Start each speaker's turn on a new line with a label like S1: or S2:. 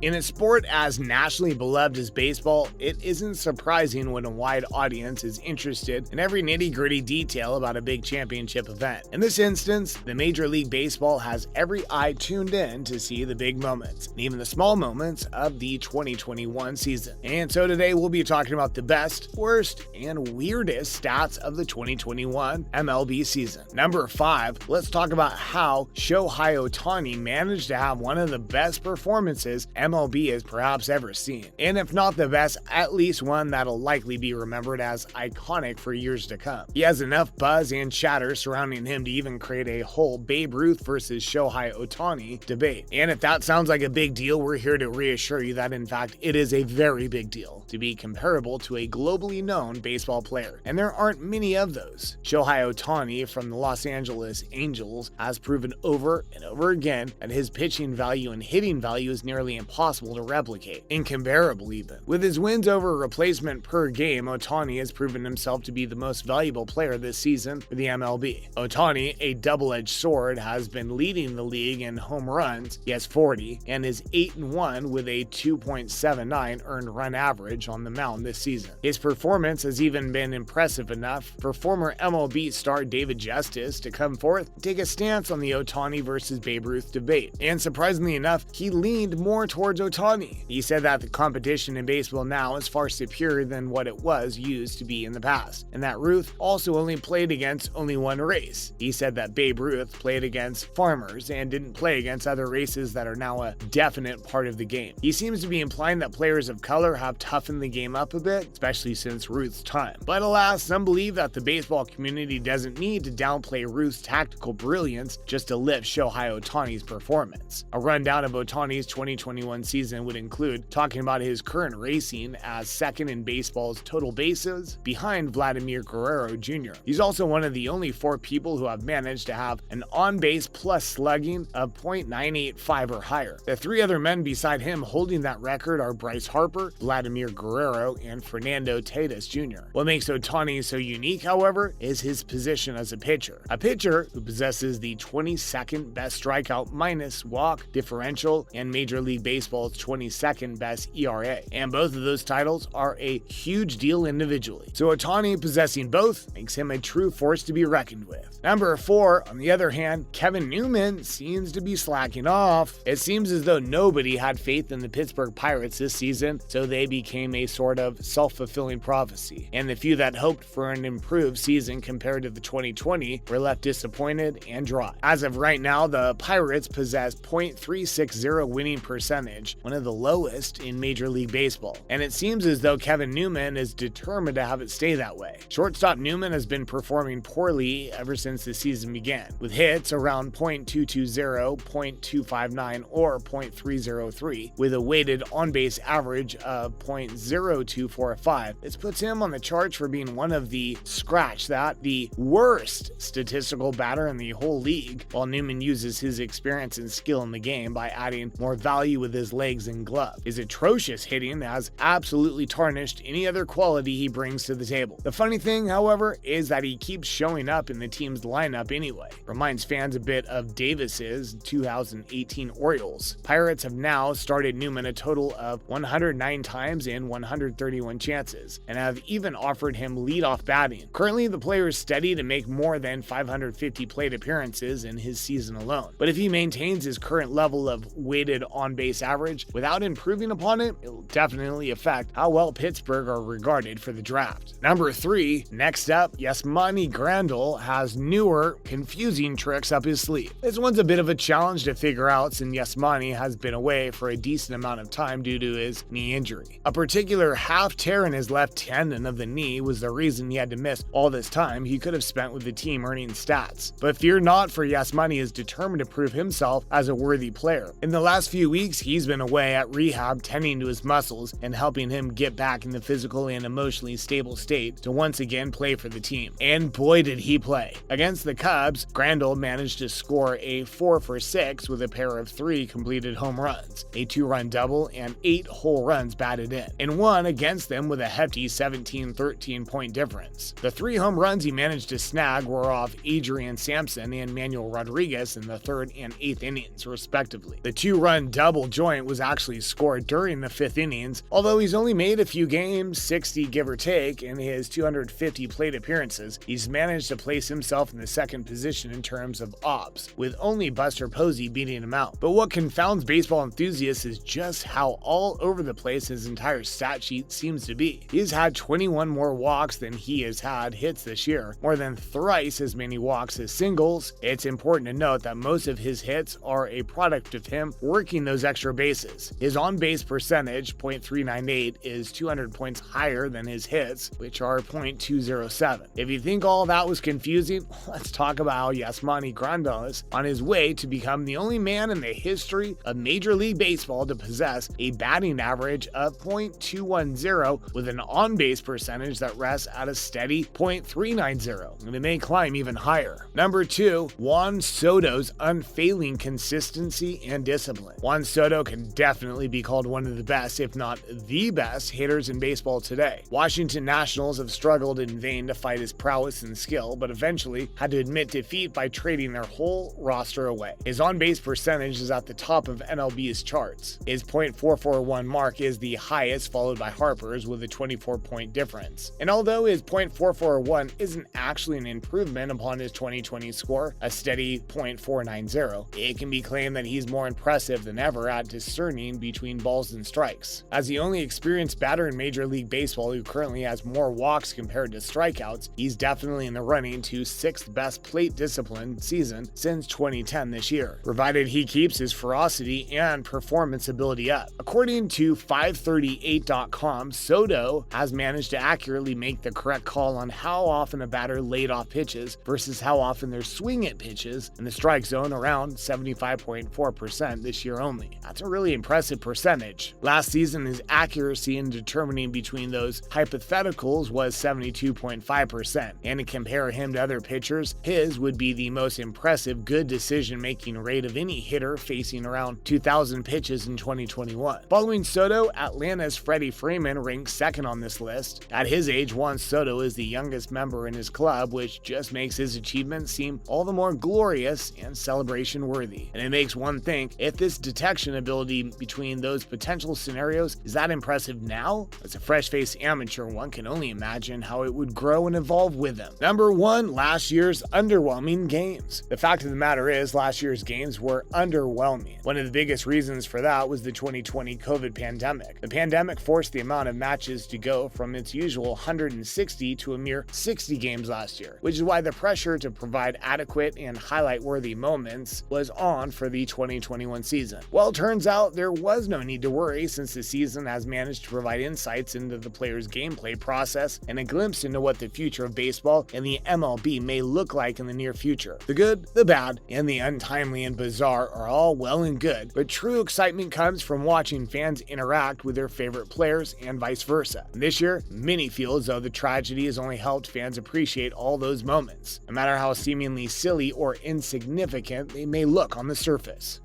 S1: In a sport as nationally beloved as baseball, it isn't surprising when a wide audience is interested in every nitty-gritty detail about a big championship event. In this instance, the Major League Baseball has every eye tuned in to see the big moments, and even the small moments of the 2021 season. And so today we'll be talking about the best, worst, and weirdest stats of the 2021 MLB season. Number 5, let's talk about how Shohei Ohtani managed to have one of the best performances MLB has perhaps ever seen. And if not the best, at least one that'll likely be remembered as iconic for years to come. He has enough buzz and chatter surrounding him to even create a whole Babe Ruth versus Shohei Ohtani debate. And if that sounds like a big deal, we're here to reassure you that in fact it is a very big deal to be comparable to a globally known baseball player. And there aren't many of those. Shohei Ohtani from the Los Angeles Angels has proven over and over again that his pitching value and hitting value is nearly impossible to replicate, incomparable even. With his wins over replacement per game, Ohtani has proven himself to be the most valuable player this season for the MLB. Ohtani, a double-edged sword, has been leading the league in home runs. He has 40 and is 8-1 with a 2.79 earned run average on the mound this season. His performance has even been impressive enough for former MLB star David Justice to come forth and take a stance on the Ohtani versus Babe Ruth debate. And surprisingly enough, he leaned more towards Ohtani. He said that the competition in baseball now is far superior than what it was used to be in the past, and that Ruth also only played against only one race. He said that Babe Ruth played against farmers and didn't play against other races that are now a definite part of the game. He seems to be implying that players of color have toughened the game up a bit, especially since Ruth's time. But alas, some believe that the baseball community doesn't need to downplay Ruth's tactical brilliance just to lift Shohei Ohtani's performance. A rundown of Ohtani's 2021 season would include talking about his current racing as second in baseball's total bases behind Vladimir Guerrero Jr. He's also one of the only 4 people who have managed to have an on-base plus slugging of .985 or higher. The 3 other men beside him holding that record are Bryce Harper, Vladimir Guerrero, and Fernando Tatis Jr. What makes Ohtani so unique, however, is his position as a pitcher who possesses the 22nd best strikeout minus walk differential and Major League Baseball's 22nd best ERA, and both of those titles are a huge deal individually. So Ohtani possessing both makes him a true force to be reckoned with. Number 4, on the other hand, Kevin Newman seems to be slacking off. It seems as though nobody had faith in the Pittsburgh Pirates this season, so they became a sort of self-fulfilling prophecy, and the few that hoped for an improved season compared to the 2020 were left disappointed and dry. As of right now, the Pirates possess .360 winning percentage, one of the lowest in Major League Baseball, and it seems as though Kevin Newman is determined to have it stay that way. Shortstop Newman has been performing poorly ever since the season began, with hits around .220, .259, or .303, with a weighted on-base average of .0245. This puts him on the charts for being one of the the worst statistical batter in the whole league, while Newman uses his experience and skill in the game by adding more value with his legs and glove. His atrocious hitting has absolutely tarnished any other quality he brings to the table. The funny thing, however, is that he keeps showing up in the team's lineup anyway. Reminds fans a bit of Davis's 2018 Orioles. Pirates have now started Newman a total of 109 times in 131 chances, and have even offered him leadoff batting. Currently, the player is steady to make more than 550 plate appearances in his season alone. But if he maintains his current level of weighted on-base average without improving upon it, it will definitely affect how well Pittsburgh are regarded for the draft. Number 3, next up, Yasmani Grandal has newer, confusing tricks up his sleeve. This one's a bit of a challenge to figure out since Yasmani has been away for a decent amount of time due to his knee injury. A particular half tear in his left tendon of the knee was the reason he had to miss all this time he could have spent with the team earning stats. But fear not, for Yasmani is determined to prove himself as a worthy player. In the last few weeks, he's been away at rehab tending to his muscles and helping him get back in the physical and emotionally stable state to once again play for the team. And boy did he play. Against the Cubs, Grandal managed to score a 4 for 6 with a pair of 3 completed home runs, a 2-run double, and 8 whole runs batted in, and won against them with a hefty 17-13 point difference. The 3 home runs he managed to snag were off Adrian Sampson and Manuel Rodriguez in the 3rd and 8th innings, respectively. The 2-run double joint point was actually scored during the 5th innings, although he's only made a few games, 60 give or take, in his 250 plate appearances. He's managed to place himself in the 2nd position in terms of ops, with only Buster Posey beating him out. But what confounds baseball enthusiasts is just how all over the place his entire stat sheet seems to be. He's had 21 more walks than he has had hits this year, more than thrice as many walks as singles. It's important to note that most of his hits are a product of him working those extra bases. His on-base percentage, .398, is 200 points higher than his hits, which are .207. If you think all that was confusing, let's talk about how Yasmani Grandal on his way to become the only man in the history of Major League Baseball to possess a batting average of .210 with an on-base percentage that rests at a steady .390, and it may climb even higher. Number 2, Juan Soto's unfailing consistency and discipline. Juan Soto can definitely be called one of the best, if not the best, hitters in baseball today. Washington Nationals have struggled in vain to fight his prowess and skill, but eventually had to admit defeat by trading their whole roster away. His on-base percentage is at the top of MLB's charts. His .441 mark is the highest, followed by Harper's with a 24-point difference. And although his .441 isn't actually an improvement upon his 2020 score, a steady .490, it can be claimed that he's more impressive than ever at discerning between balls and strikes. As the only experienced batter in Major League Baseball who currently has more walks compared to strikeouts, he's definitely in the running to 6th best plate discipline season since 2010 this year, provided he keeps his ferocity and performance ability up. According to 538.com, Soto has managed to accurately make the correct call on how often a batter laid off pitches versus how often they're swing at pitches in the strike zone, around 75.4% this year only. That's a really impressive percentage. Last season, his accuracy in determining between those hypotheticals was 72.5%, and to compare him to other pitchers, his would be the most impressive good decision-making rate of any hitter facing around 2,000 pitches in 2021. Following Soto, Atlanta's Freddie Freeman ranks 2nd on this list. At his age, Juan Soto is the youngest member in his club, which just makes his achievement seem all the more glorious and celebration-worthy. And it makes one think, if this detection ability between those potential scenarios is that impressive now, as a fresh-faced amateur, one can only imagine how it would grow and evolve with him. Number 1, last year's underwhelming games. The fact of the matter is, last year's games were underwhelming. One of the biggest reasons for that was the 2020 COVID pandemic. The pandemic forced the amount of matches to go from its usual 160 to a mere 60 games last year, which is why the pressure to provide adequate and highlight-worthy moments was on for the 2021 season. Well, turns out there was no need to worry, since the season has managed to provide insights into the player's gameplay process and a glimpse into what the future of baseball and the MLB may look like in the near future. The good, the bad, and the untimely and bizarre are all well and good, but true excitement comes from watching fans interact with their favorite players and vice versa. And this year, many feel as though the tragedy has only helped fans appreciate all those moments, no matter how seemingly silly or insignificant they may look on the surface.